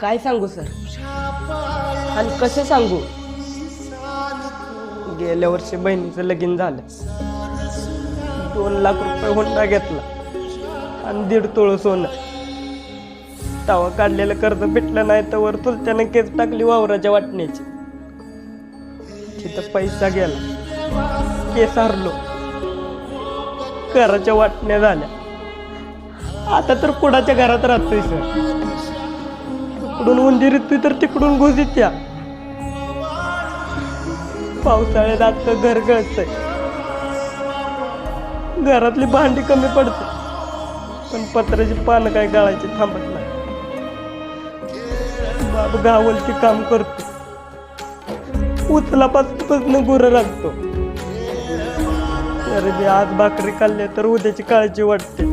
काय सांगू सर आणि कसं सांगू. गेल्या वर्षी बहिणीचं लगीन झालं. 2 लाख रुपये हुंडा घेतला आणि 1.5 तोळं सोनं. तवा काढलेलं कर्ज भेटलं नाही तर वर चुलत्यानं केस टाकली वावराच्या वाटण्याची. तिथं पैसा गेला, केस हरलो, घराच्या वाटण्या झाल्या. आता तर कुणाच्या घरात राहतोय सर. तिकडून उंदीर येतोय तर तिकडून घुस येत्या. पावसाळ्यात आता घर गळतंय, घरातली भांडी कमी पडते पण पत्राची पानं काय गाळायची थांबत नाही. बाप गावलती काम करतो, उचलापासून गुरं राखतो. तरी बी आज भाकरी खाल्ली तर उद्याची काळजी वाटते.